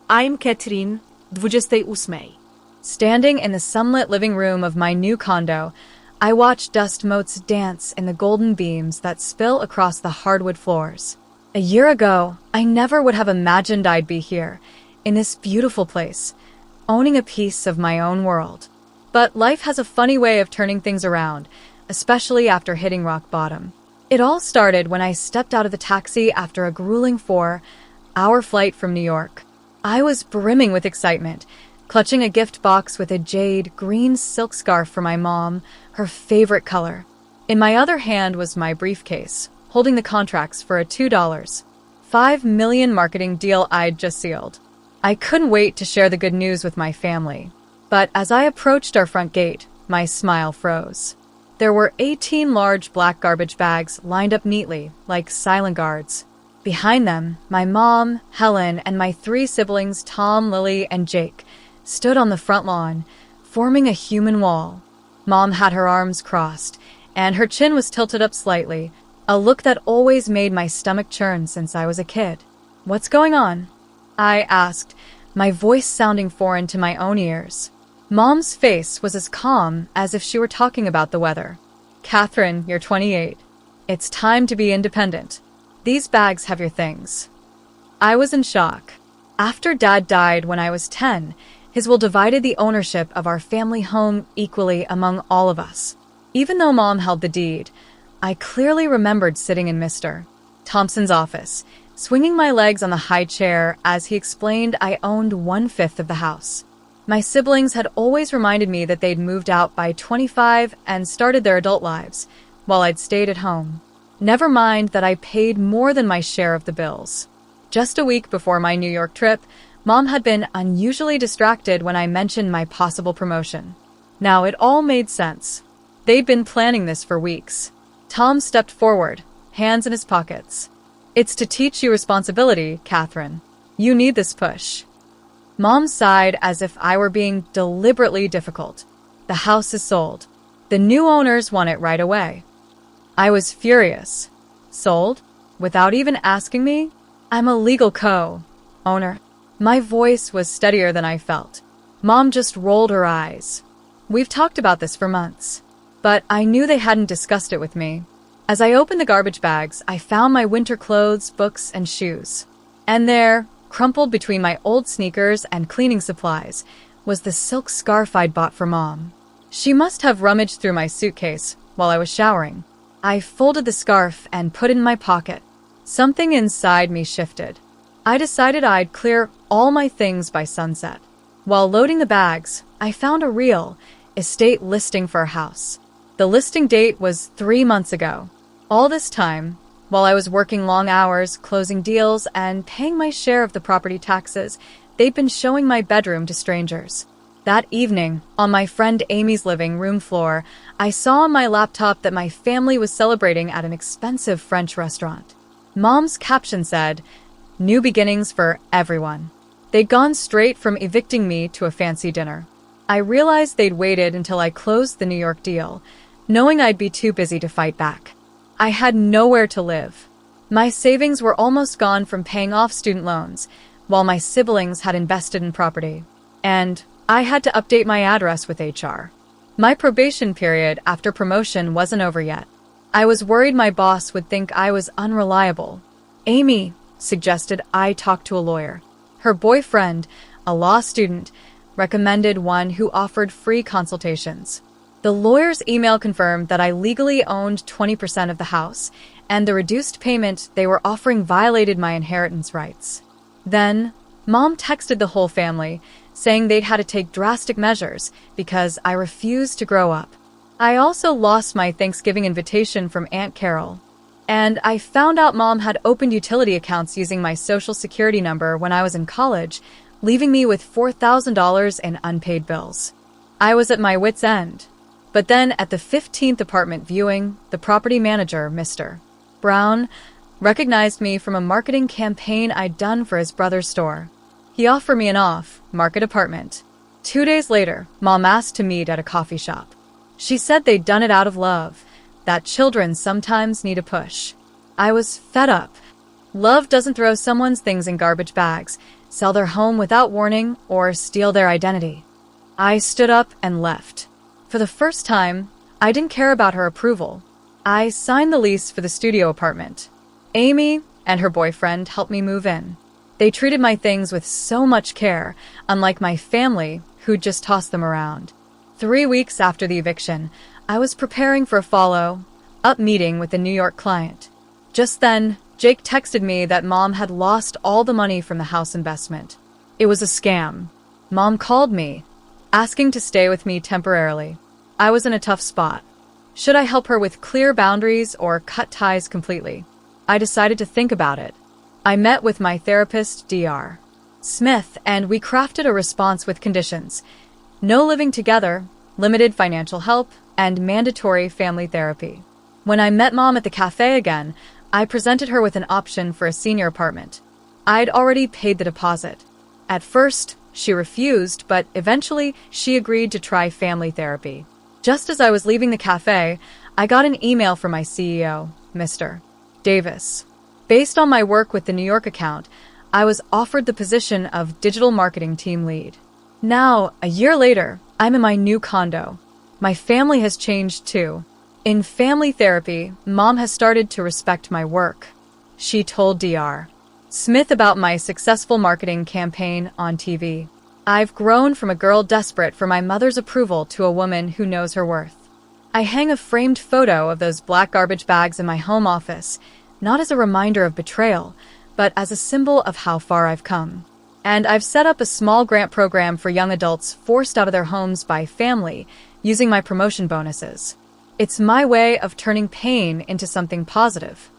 I'm Katrin, 28. Standing in the sunlit living room of my new condo, I watch dust motes dance in the golden beams that spill across the hardwood floors. A year ago, I never would have imagined I'd be here, in this beautiful place, owning a piece of my own world. But life has a funny way of turning things around, especially after hitting rock bottom. It all started when I stepped out of the taxi after a grueling 4-hour flight from New York. I was brimming with excitement, clutching a gift box with a jade green silk scarf for my mom, her favorite color. In my other hand was my briefcase, holding the contracts for a $2.5 million marketing deal I'd just sealed. I couldn't wait to share the good news with my family. But as I approached our front gate, my smile froze. There were 18 large black garbage bags lined up neatly, like silent guards. Behind them, my mom, Helen, and my 3 siblings, Tom, Lily, and Jake, stood on the front lawn, forming a human wall. Mom had her arms crossed, and her chin was tilted up slightly, a look that always made my stomach churn since I was a kid. "What's going on?" I asked, my voice sounding foreign to my own ears. Mom's face was as calm as if she were talking about the weather. "Catherine, you're 28. It's time to be independent. These bags have your things." I was in shock. After Dad died when I was 10, his will divided the ownership of our family home equally among all of us. Even though Mom held the deed, I clearly remembered sitting in Mr. Thompson's office, swinging my legs on the high chair as he explained I owned 1/5 of the house. My siblings had always reminded me that they'd moved out by 25 and started their adult lives, while I'd stayed at home. Never mind that I paid more than my share of the bills. Just a week before my New York trip, Mom had been unusually distracted when I mentioned my possible promotion. Now it all made sense. They'd been planning this for weeks. Tom stepped forward, hands in his pockets. "It's to teach you responsibility, Catherine. You need this push." Mom sighed as if I were being deliberately difficult. "The house is sold. The new owners want it right away." I was furious. "Sold? Without even asking me? I'm a legal co-owner." My voice was steadier than I felt. Mom just rolled her eyes. "We've talked about this for months." But I knew they hadn't discussed it with me. As I opened the garbage bags, I found my winter clothes, books, and shoes. And there, crumpled between my old sneakers and cleaning supplies, was the silk scarf I'd bought for Mom. She must have rummaged through my suitcase while I was showering. I folded the scarf and put it in my pocket. Something inside me shifted. I decided I'd clear all my things by sunset. While loading the bags, I found a real estate listing for a house. The listing date was 3 months ago. All this time, while I was working long hours, closing deals, and paying my share of the property taxes, they'd been showing my bedroom to strangers. That evening, on my friend Amy's living room floor, I saw on my laptop that my family was celebrating at an expensive French restaurant. Mom's caption said, "New beginnings for everyone." They'd gone straight from evicting me to a fancy dinner. I realized they'd waited until I closed the New York deal, knowing I'd be too busy to fight back. I had nowhere to live. My savings were almost gone from paying off student loans, while my siblings had invested in property. And I had to update my address with HR. My probation period after promotion wasn't over yet. I was worried my boss would think I was unreliable. Amy suggested I talk to a lawyer. Her boyfriend, a law student, recommended one who offered free consultations. The lawyer's email confirmed that I legally owned 20% of the house, and the reduced payment they were offering violated my inheritance rights. Then, Mom texted the whole family, saying they'd had to take drastic measures because I refused to grow up. I also lost my Thanksgiving invitation from Aunt Carol. And I found out Mom had opened utility accounts using my social security number when I was in college, leaving me with $4,000 in unpaid bills. I was at my wit's end. But then at the 15th apartment viewing, the property manager, Mr. Brown, recognized me from a marketing campaign I'd done for his brother's store. He offered me an off-market apartment. 2 days later, Mom asked to meet at a coffee shop. She said they'd done it out of love, that children sometimes need a push. I was fed up. Love doesn't throw someone's things in garbage bags, sell their home without warning, or steal their identity. I stood up and left. For the first time, I didn't care about her approval. I signed the lease for the studio apartment. Amy and her boyfriend helped me move in. They treated my things with so much care, unlike my family, who'd just tossed them around. 3 weeks after the eviction, I was preparing for a follow-up meeting with a New York client. Just then, Jake texted me that Mom had lost all the money from the house investment. It was a scam. Mom called me, asking to stay with me temporarily. I was in a tough spot. Should I help her with clear boundaries or cut ties completely? I decided to think about it. I met with my therapist, Dr. Smith, and we crafted a response with conditions: no living together, limited financial help, and mandatory family therapy. When I met Mom at the cafe again, I presented her with an option for a senior apartment. I'd already paid the deposit. At first, she refused, but eventually she agreed to try family therapy. Just as I was leaving the cafe, I got an email from my CEO, Mr. Davis. Based on my work with the New York account, I was offered the position of digital marketing team lead. Now, a year later, I'm in my new condo. My family has changed too. In family therapy, Mom has started to respect my work. She told Dr. Smith about my successful marketing campaign on TV. I've grown from a girl desperate for my mother's approval to a woman who knows her worth. I hang a framed photo of those black garbage bags in my home office, not as a reminder of betrayal, but as a symbol of how far I've come. And I've set up a small grant program for young adults forced out of their homes by family, using my promotion bonuses. It's my way of turning pain into something positive.